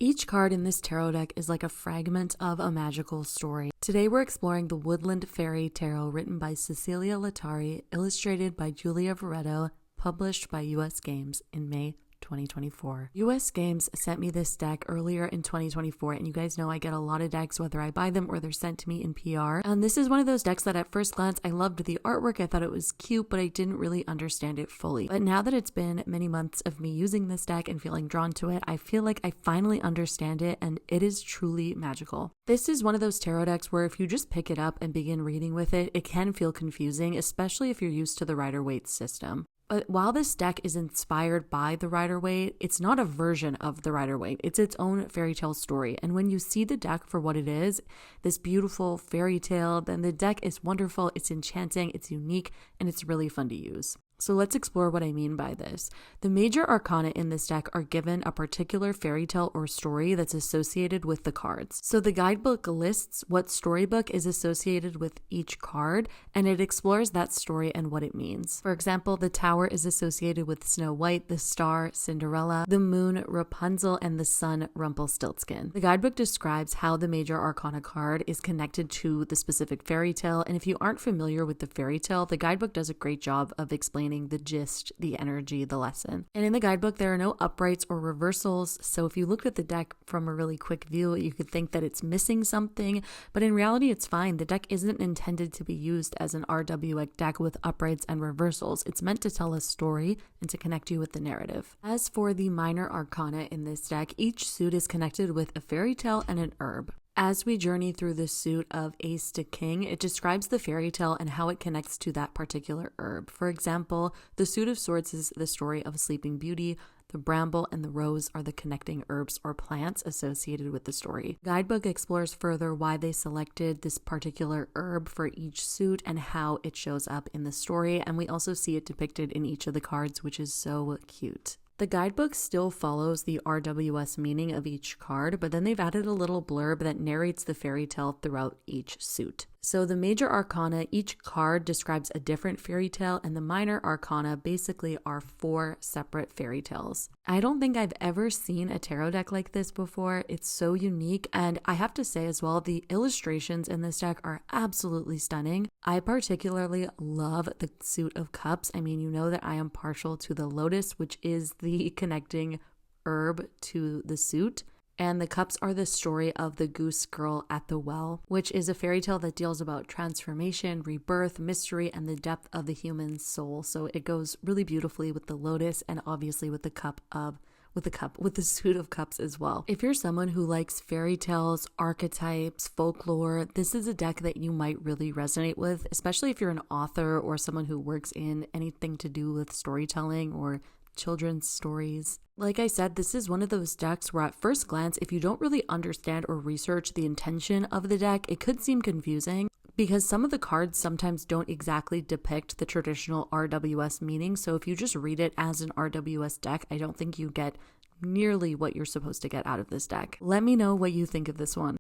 Each card in this tarot deck is like a fragment of a magical story. Today we're exploring the Woodland Fairy Tarot written by Cecilia Lattari, illustrated by Giulia Varetto, published by US Games in May 2024. US Games sent me this deck earlier in 2024, and you guys know I get a lot of decks whether I buy them or they're sent to me in PR. And this is one of those decks that at first glance I loved the artwork, I thought it was cute, but I didn't really understand it fully. But now that it's been many months of me using this deck and feeling drawn to it, I feel like I finally understand it, and it is truly magical. This is one of those tarot decks where if you just pick it up and begin reading with it, it can feel confusing, especially if you're used to the Rider-Waite system. But while this deck is inspired by the Rider-Waite, it's not a version of the Rider-Waite. It's its own fairy tale story. And when you see the deck for what it is, this beautiful fairy tale, then the deck is wonderful, it's enchanting, it's unique, and it's really fun to use. So let's explore what I mean by this. The major arcana in this deck are given a particular fairy tale or story that's associated with the cards. So the guidebook lists what storybook is associated with each card, and it explores that story and what it means. For example, the Tower is associated with Snow White, the Star, Cinderella, the Moon, Rapunzel, and the Sun, Rumpelstiltskin. The guidebook describes how the major arcana card is connected to the specific fairy tale, and if you aren't familiar with the fairy tale, the guidebook does a great job of explaining the gist, the energy, the lesson. And in the guidebook, there are no uprights or reversals, so if you looked at the deck from a really quick view, you could think that it's missing something, but in reality, it's fine. The deck isn't intended to be used as an RWX deck with uprights and reversals. It's meant to tell a story and to connect you with the narrative. As for the minor arcana in this deck, each suit is connected with a fairy tale and an herb. As we journey through the suit of Ace to King, it describes the fairy tale and how it connects to that particular herb. For example, the Suit of Swords is the story of Sleeping Beauty. The bramble and the rose are the connecting herbs or plants associated with the story. Guidebook explores further why they selected this particular herb for each suit and how it shows up in the story, and we also see it depicted in each of the cards, which is so cute. The guidebook still follows the RWS meaning of each card, but then they've added a little blurb that narrates the fairy tale throughout each suit. So the major arcana, each card describes a different fairy tale, and the minor arcana basically are 4 separate fairy tales. I don't think I've ever seen a tarot deck like this before. It's so unique, and I have to say as well, the illustrations in this deck are absolutely stunning. I particularly love the Suit of Cups. I mean, you know that I am partial to the Lotus, which is the connecting herb to the suit. And the cups are the story of the goose girl at the well, which is a fairy tale that deals about transformation, rebirth, mystery, and the depth of the human soul. So it goes really beautifully with the lotus and obviously with the Suit of Cups as well. If you're someone who likes fairy tales, archetypes, folklore, this is a deck that you might really resonate with, especially if you're an author or someone who works in anything to do with storytelling or children's stories. Like I said, this is one of those decks where at first glance, if you don't really understand or research the intention of the deck, it could seem confusing because some of the cards sometimes don't exactly depict the traditional RWS meaning. So if you just read it as an RWS deck, I don't think you get nearly what you're supposed to get out of this deck. Let me know what you think of this one.